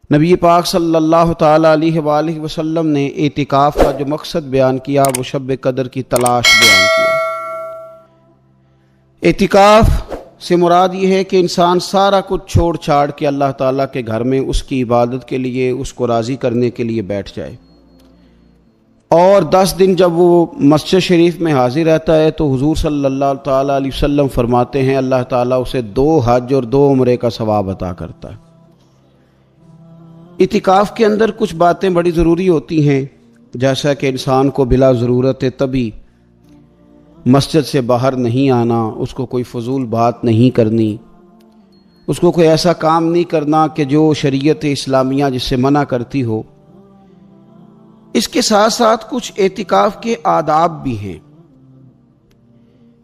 نبی پاک صلی اللہ تعالیٰ علیہ وآلہ وسلم نے اعتکاف کا جو مقصد بیان کیا وہ شب قدر کی تلاش بیان کیا۔ اعتکاف سے مراد یہ ہے کہ انسان سارا کچھ چھوڑ چھاڑ کے اللہ تعالیٰ کے گھر میں اس کی عبادت کے لیے، اس کو راضی کرنے کے لیے بیٹھ جائے، اور 10 دن جب وہ مسجد شریف میں حاضر رہتا ہے تو حضور صلی اللہ تعالیٰ علیہ وسلم فرماتے ہیں اللہ تعالیٰ اسے 2 حج اور 2 عمرے کا ثواب عطا کرتا ہے۔ اعتکاف کے اندر کچھ باتیں بڑی ضروری ہوتی ہیں، جیسا کہ انسان کو بلا ضرورت طبی مسجد سے باہر نہیں آنا، اس کو کوئی فضول بات نہیں کرنی، اس کو کوئی ایسا کام نہیں کرنا کہ جو شریعت اسلامیہ جس سے منع کرتی ہو۔ اس کے ساتھ ساتھ کچھ اعتکاف کے آداب بھی ہیں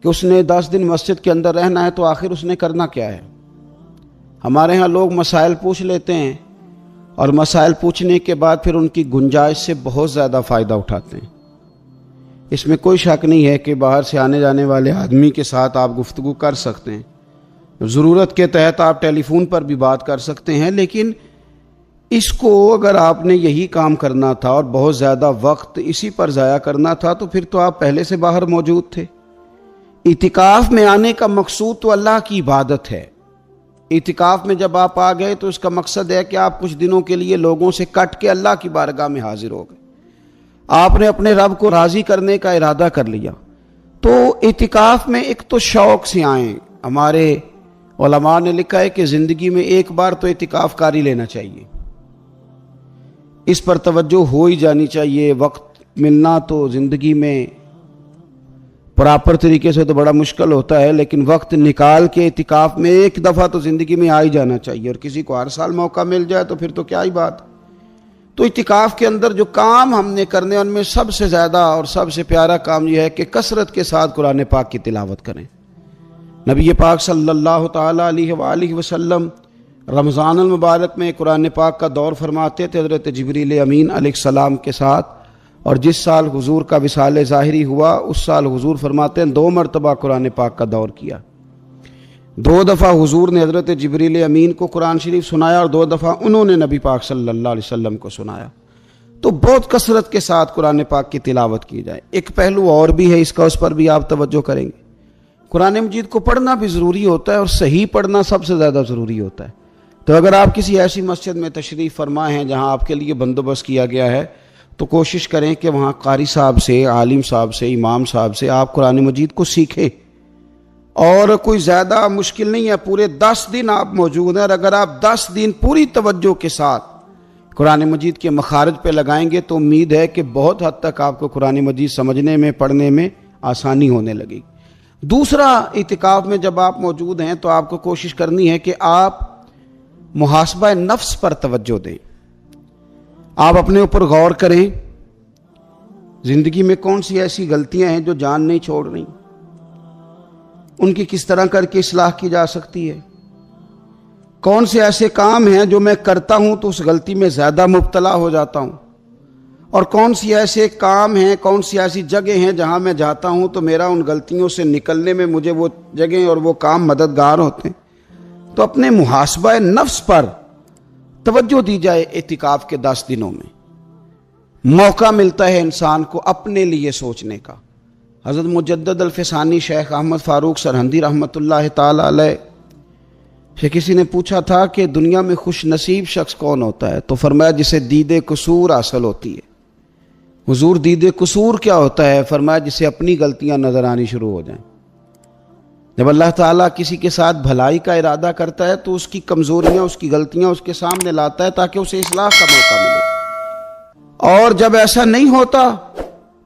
کہ اس نے 10 دن مسجد کے اندر رہنا ہے تو آخر اس نے کرنا کیا ہے۔ ہمارے ہاں لوگ مسائل پوچھ لیتے ہیں اور مسائل پوچھنے کے بعد پھر ان کی گنجائش سے بہت زیادہ فائدہ اٹھاتے ہیں۔ اس میں کوئی شک نہیں ہے کہ باہر سے آنے جانے والے آدمی کے ساتھ آپ گفتگو کر سکتے ہیں، ضرورت کے تحت آپ ٹیلی فون پر بھی بات کر سکتے ہیں، لیکن اس کو اگر آپ نے یہی کام کرنا تھا اور بہت زیادہ وقت اسی پر ضائع کرنا تھا تو پھر تو آپ پہلے سے باہر موجود تھے۔ اعتکاف میں آنے کا مقصود تو اللہ کی عبادت ہے۔ اعتکاف میں جب آپ آ گئے تو اس کا مقصد ہے کہ آپ کچھ دنوں کے لیے لوگوں سے کٹ کے اللہ کی بارگاہ میں حاضر ہو گئے، آپ نے اپنے رب کو راضی کرنے کا ارادہ کر لیا۔ تو اعتکاف میں ایک تو شوق سے آئیں۔ ہمارے علماء نے لکھا ہے کہ زندگی میں ایک بار تو اعتکاف کاری لینا چاہیے، اس پر توجہ ہو ہی جانی چاہیے۔ وقت ملنا تو زندگی میں پراپر طریقے سے تو بڑا مشکل ہوتا ہے، لیکن وقت نکال کے اعتکاف میں ایک دفعہ تو زندگی میں آ ہی جانا چاہیے، اور کسی کو ہر سال موقع مل جائے تو پھر تو کیا ہی بات۔ تو اعتکاف کے اندر جو کام ہم نے کرنے ان میں سب سے زیادہ اور سب سے پیارا کام یہ ہے کہ کثرت کے ساتھ قرآن پاک کی تلاوت کریں۔ نبی پاک صلی اللہ تعالیٰ علیہ وآلہ وسلم رمضان المبارک میں قرآن پاک کا دور فرماتے تھے حضرت جبریل امین علیہ السلام کے ساتھ، اور جس سال حضور کا وصال ظاہری ہوا اس سال حضور فرماتے ہیں 2 مرتبہ قرآن پاک کا دور کیا۔ 2 دفعہ حضور نے حضرت جبریل امین کو قرآن شریف سنایا اور 2 دفعہ انہوں نے نبی پاک صلی اللہ علیہ وسلم کو سنایا۔ تو بہت کثرت کے ساتھ قرآن پاک کی تلاوت کی جائے۔ ایک پہلو اور بھی ہے اس کا، اس پر بھی آپ توجہ کریں گے۔ قرآن مجید کو پڑھنا بھی ضروری ہوتا ہے، اور صحیح پڑھنا سب سے زیادہ ضروری ہوتا ہے۔ تو اگر آپ کسی ایسی مسجد میں تشریف فرما ہیں جہاں آپ کے لیے بندوبست کیا گیا ہے تو کوشش کریں کہ وہاں قاری صاحب سے، عالم صاحب سے، امام صاحب سے آپ قرآن مجید کو سیکھیں۔ اور کوئی زیادہ مشکل نہیں ہے، پورے 10 دن آپ موجود ہیں، اور اگر آپ 10 دن پوری توجہ کے ساتھ قرآن مجید کے مخارج پہ لگائیں گے تو امید ہے کہ بہت حد تک آپ کو قرآن مجید سمجھنے میں، پڑھنے میں آسانی ہونے لگے گی۔ دوسرا، اعتکاف میں جب آپ موجود ہیں تو آپ کو کوشش کرنی ہے کہ آپ محاسبہ نفس پر توجہ دیں۔ آپ اپنے اوپر غور کریں، زندگی میں کون سی ایسی غلطیاں ہیں جو جان نہیں چھوڑ رہی، ان کی کس طرح کر کے اصلاح کی جا سکتی ہے۔ کون سے ایسے کام ہیں جو میں کرتا ہوں تو اس غلطی میں زیادہ مبتلا ہو جاتا ہوں، اور کون سی ایسے کام ہیں، کون سی ایسی جگہ ہیں جہاں میں جاتا ہوں تو میرا ان غلطیوں سے نکلنے میں مجھے وہ جگہیں اور وہ کام مددگار ہوتے ہیں۔ تو اپنے محاسبہ نفس پر توجہ دی جائے۔ اعتکاف کے 10 دنوں میں موقع ملتا ہے انسان کو اپنے لیے سوچنے کا۔ حضرت مجدد الفسانی شیخ احمد فاروق سرہندی رحمۃ اللہ تعالی علیہ سے کسی نے پوچھا تھا کہ دنیا میں خوش نصیب شخص کون ہوتا ہے، تو فرمایا جسے دید قصور حاصل ہوتی ہے۔ حضور دید قصور کیا ہوتا ہے؟ فرمایا جسے اپنی غلطیاں نظر آنی شروع ہو جائیں۔ جب اللہ تعالیٰ کسی کے ساتھ بھلائی کا ارادہ کرتا ہے تو اس کی کمزوریاں، اس کی غلطیاں اس کے سامنے لاتا ہے تاکہ اسے اصلاح کا موقع ملے، اور جب ایسا نہیں ہوتا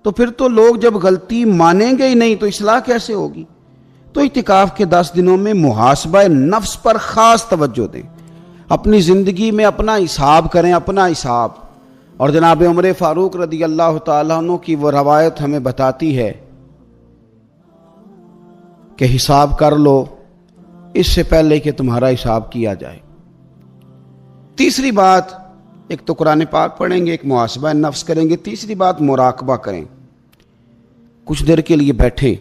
تو پھر تو لوگ جب غلطی مانیں گے ہی نہیں تو اصلاح کیسے ہوگی۔ تو اعتکاف کے 10 دنوں میں محاسبہ نفس پر خاص توجہ دیں، اپنی زندگی میں اپنا حساب کریں، اپنا حساب۔ اور جناب عمر فاروق رضی اللہ تعالیٰ عنہ کی وہ روایت ہمیں بتاتی ہے کہ حساب کر لو اس سے پہلے کہ تمہارا حساب کیا جائے۔ تیسری بات، ایک تو قرآن پاک پڑھیں گے، ایک محاسبہ نفس کریں گے، تیسری بات مراقبہ کریں۔ کچھ دیر کے لیے بیٹھیں،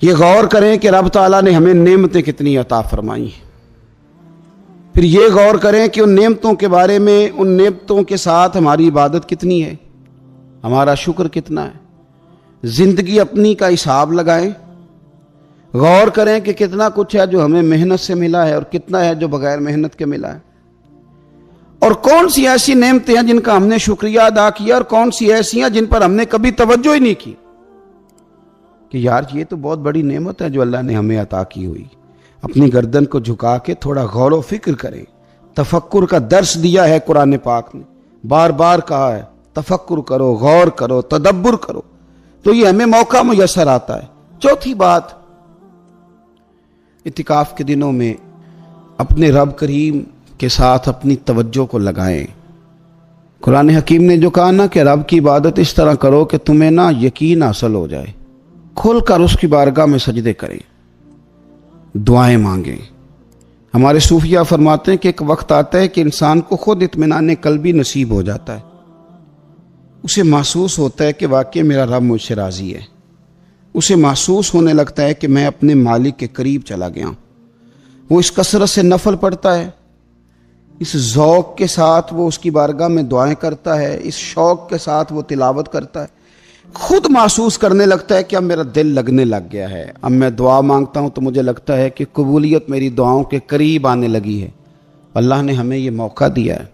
یہ غور کریں کہ رب تعالیٰ نے ہمیں نعمتیں کتنی عطا فرمائی ہیں۔ پھر یہ غور کریں کہ ان نعمتوں کے بارے میں، ان نعمتوں کے ساتھ ہماری عبادت کتنی ہے، ہمارا شکر کتنا ہے۔ زندگی اپنی کا حساب لگائیں، غور کریں کہ کتنا کچھ ہے جو ہمیں محنت سے ملا ہے اور کتنا ہے جو بغیر محنت کے ملا ہے، اور کون سی ایسی نعمتیں ہیں جن کا ہم نے شکریہ ادا کیا، اور کون سی ایسی ہیں جن پر ہم نے کبھی توجہ ہی نہیں کی کہ یار یہ تو بہت بڑی نعمت ہے جو اللہ نے ہمیں عطا کی ہوئی۔ اپنی گردن کو جھکا کے تھوڑا غور و فکر کریں۔ تفکر کا درس دیا ہے قرآن پاک نے، بار بار کہا ہے تفکر کرو، غور کرو، تدبر کرو، تو یہ ہمیں موقع میسر آتا ہے۔ چوتھی بات، اعتکاف کے دنوں میں اپنے رب کریم کے ساتھ اپنی توجہ کو لگائیں۔ قرآن حکیم نے جو کہا نا کہ رب کی عبادت اس طرح کرو کہ تمہیں نا یقین حاصل ہو جائے، کھل کر اس کی بارگاہ میں سجدے کریں، دعائیں مانگیں۔ ہمارے صوفیہ فرماتے ہیں کہ ایک وقت آتا ہے کہ انسان کو خود اطمینان قلبی نصیب ہو جاتا ہے، اسے محسوس ہوتا ہے کہ واقعی میرا رب مجھ سے راضی ہے، اسے محسوس ہونے لگتا ہے کہ میں اپنے مالک کے قریب چلا گیا ہوں۔ وہ اس کثرت سے نفل پڑھتا ہے، اس ذوق کے ساتھ وہ اس کی بارگاہ میں دعائیں کرتا ہے، اس شوق کے ساتھ وہ تلاوت کرتا ہے، خود محسوس کرنے لگتا ہے کہ اب میرا دل لگنے لگ گیا ہے، اب میں دعا مانگتا ہوں تو مجھے لگتا ہے کہ قبولیت میری دعاؤں کے قریب آنے لگی ہے۔ اللہ نے ہمیں یہ موقع دیا ہے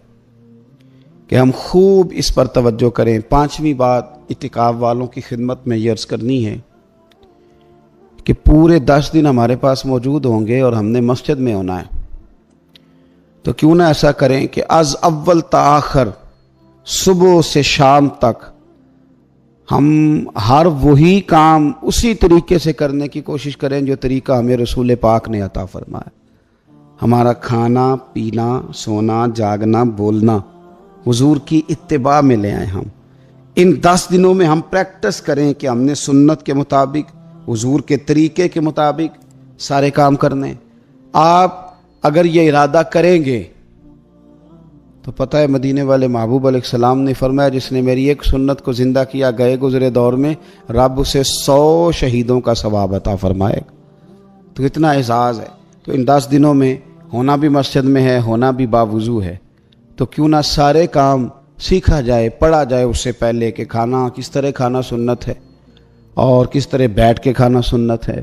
کہ ہم خوب اس پر توجہ کریں۔ پانچویں بات اعتکاف والوں کی خدمت میں یہ عرض کرنی ہے کہ پورے 10 دن ہمارے پاس موجود ہوں گے اور ہم نے مسجد میں ہونا ہے، تو کیوں نہ ایسا کریں کہ از اول تا آخر، صبح سے شام تک ہم ہر وہی کام اسی طریقے سے کرنے کی کوشش کریں جو طریقہ ہمیں رسول پاک نے عطا فرمایا۔ ہمارا کھانا پینا، سونا، جاگنا، بولنا حضور کی اتباع میں لے آئیں۔ ہم ان 10 دنوں میں ہم پریکٹس کریں کہ ہم نے سنت کے مطابق، حضور کے طریقے کے مطابق سارے کام کرنے۔ آپ اگر یہ ارادہ کریں گے تو پتہ ہے مدینے والے محبوب علیہ السلام نے فرمایا جس نے میری ایک سنت کو زندہ کیا گئے گزرے دور میں رب اسے 100 شہیدوں کا ثواب عطا فرمائے گا۔ تو اتنا اعزاز ہے۔ تو ان 10 دنوں میں ہونا بھی مسجد میں ہے، ہونا بھی باوضو ہے، تو کیوں نہ سارے کام سیکھا جائے، پڑھا جائے اس سے پہلے کہ کھانا کس طرح کھانا سنت ہے، اور کس طرح بیٹھ کے کھانا سنت ہے،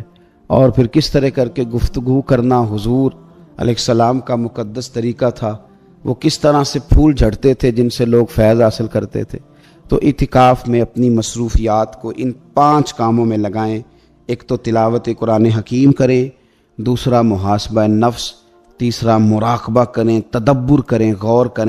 اور پھر کس طرح کر کے گفتگو کرنا حضور علیہ السلام کا مقدس طریقہ تھا، وہ کس طرح سے پھول جھڑتے تھے جن سے لوگ فیض حاصل کرتے تھے۔ تو اعتکاف میں اپنی مصروفیات کو ان 5 کاموں میں لگائیں۔ ایک تو تلاوت قرآن حکیم کریں، دوسرا محاسبہ نفس، تیسرا مراقبہ کریں، تدبر کریں، غور کریں۔